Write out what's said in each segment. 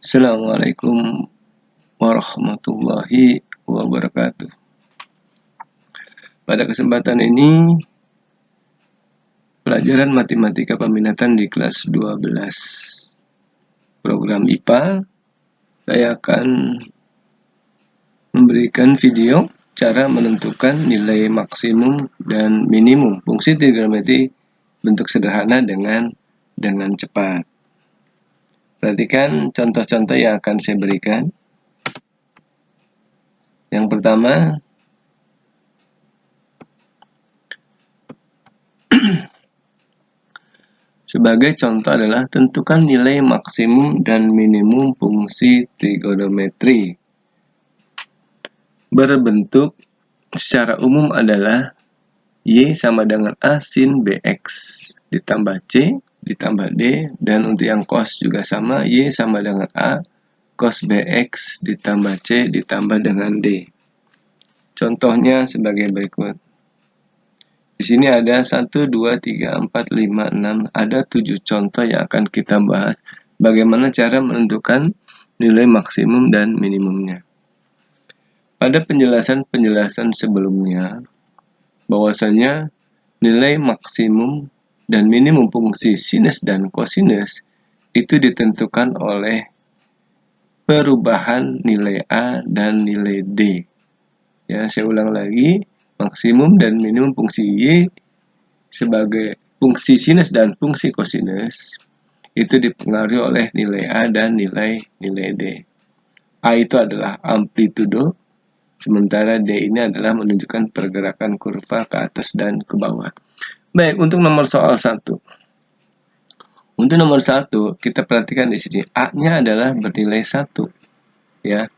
Assalamualaikum warahmatullahi wabarakatuh. Pada kesempatan ini, pelajaran matematika peminatan di kelas 12 program IPA, saya akan memberikan video cara menentukan nilai maksimum dan minimum fungsi trigonometri bentuk sederhana dengan cepat. Perhatikan contoh-contoh yang akan saya berikan. Yang pertama, sebagai contoh adalah tentukan nilai maksimum dan minimum fungsi trigonometri. Berbentuk secara umum adalah Y sama dengan A sin BX ditambah C ditambah D, dan untuk yang cos juga sama, Y sama dengan A cos BX ditambah C ditambah dengan D. Contohnya sebagai berikut. Di sini ada 1, 2, 3, 4, 5, 6, ada 7 contoh yang akan kita bahas bagaimana cara menentukan nilai maksimum dan minimumnya. Pada penjelasan-penjelasan sebelumnya, bahwasanya nilai maksimum dan minimum fungsi sinus dan kosinus itu ditentukan oleh perubahan nilai A dan nilai D. Ya, saya ulang lagi, maksimum dan minimum fungsi Y sebagai fungsi sinus dan fungsi kosinus itu dipengaruhi oleh nilai A dan nilai D. A itu adalah amplitudo, sementara D ini adalah menunjukkan pergerakan kurva ke atas dan ke bawah. Baik, untuk nomor soal 1. Untuk nomor 1, kita perhatikan di sini A-nya adalah bernilai 1. Ya.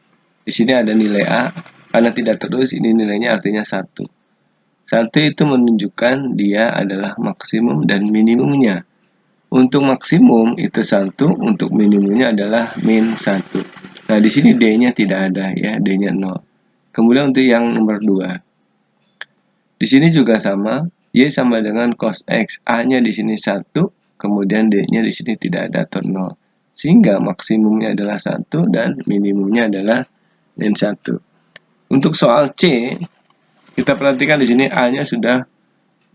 Di sini ada nilai A, karena tidak terus ini nilainya artinya 1. 1 itu menunjukkan dia adalah maksimum dan minimumnya. Untuk maksimum itu 1, untuk minimumnya adalah min 1. Nah, di sini D-nya tidak ada ya, D-nya 0. Kemudian untuk yang nomor 2. Di sini juga sama, Y sama dengan cos X. A-nya di sini 1, kemudian D-nya di sini tidak ada atau 0. Sehingga maksimumnya adalah 1 dan minimumnya adalah min 1. Untuk soal C, kita perhatikan di sini A-nya sudah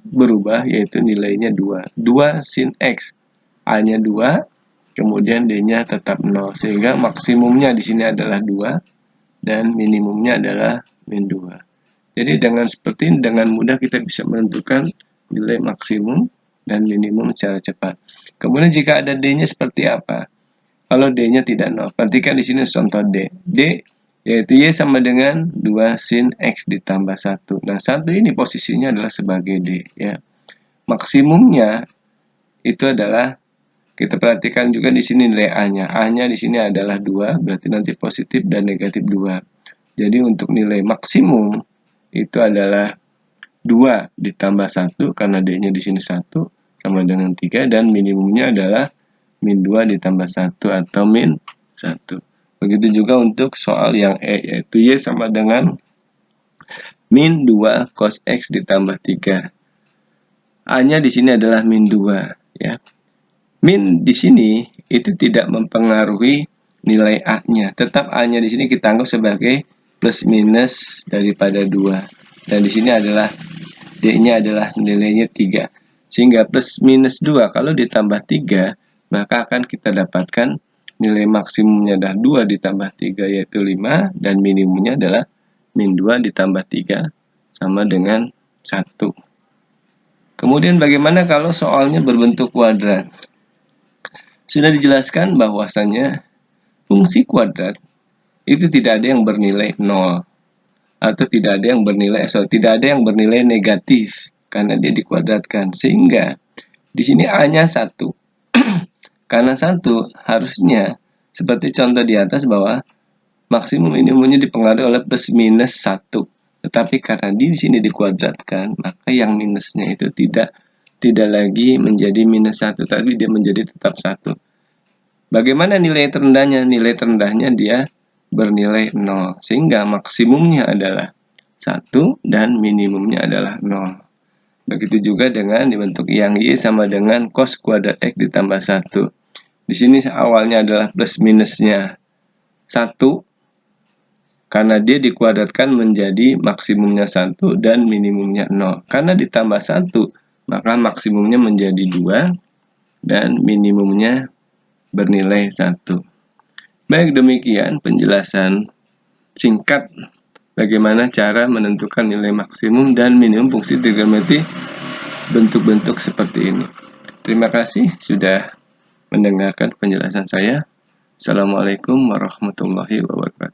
berubah, yaitu nilainya 2. 2 sin X. A-nya 2, kemudian D-nya tetap 0. Sehingga maksimumnya di sini adalah 2 dan minimumnya adalah min 2. Jadi dengan seperti ini, dengan mudah kita bisa menentukan nilai maksimum dan minimum secara cepat. Kemudian jika ada D-nya seperti apa? Kalau D-nya tidak 0, perhatikan di sini contoh D. D yaitu Y sama dengan 2 sin X ditambah 1. Nah, 1 ini posisinya adalah sebagai D. Ya. Maksimumnya itu adalah, kita perhatikan juga di sini nilai A-nya. A-nya di sini adalah 2, berarti nanti positif dan negatif 2. Jadi untuk nilai maksimum itu adalah 2 ditambah 1, karena D-nya di sini 1, sama dengan 3, dan minimumnya adalah min 2 ditambah 1 atau min 1. Begitu juga untuk soal yang E, yaitu Y sama dengan min 2 cos X ditambah 3. A-nya di sini adalah min 2. Ya. Min di sini itu tidak mempengaruhi nilai A-nya. Tetap A-nya di sini kita anggap sebagai plus minus daripada 2. Dan di sini adalah D-nya adalah nilainya 3. Sehingga plus minus 2 kalau ditambah 3, maka akan kita dapatkan nilai maksimumnya adalah 2 ditambah 3 yaitu 5, dan minimumnya adalah min 2 ditambah 3 sama dengan 1. Kemudian bagaimana kalau soalnya berbentuk kuadrat? Sudah dijelaskan bahwasannya fungsi kuadrat itu tidak ada yang bernilai 0 atau tidak ada yang bernilai negatif karena dia dikuadratkan, sehingga di sini A-nya 1. Karena 1 harusnya seperti contoh di atas bahwa maksimum minimumnya dipengaruhi oleh plus minus 1. Tetapi karena di sini dikuadratkan, maka yang minusnya itu tidak lagi menjadi minus 1, tapi dia menjadi tetap 1. Bagaimana nilai terendahnya? Nilai terendahnya dia bernilai 0. Sehingga maksimumnya adalah 1 dan minimumnya adalah 0. Begitu juga dengan dibentuk yang Y sama dengan cos kuadrat X ditambah 1. Di sini awalnya adalah plus minusnya 1 karena dia dikuadratkan menjadi maksimumnya 1 dan minimumnya 0. Karena ditambah 1, maka maksimumnya menjadi 2 dan minimumnya bernilai 1. Baik, demikian penjelasan singkat bagaimana cara menentukan nilai maksimum dan minimum fungsi trigonometri bentuk-bentuk seperti ini. Terima kasih sudah mendengarkan penjelasan saya. Assalamualaikum warahmatullahi wabarakatuh.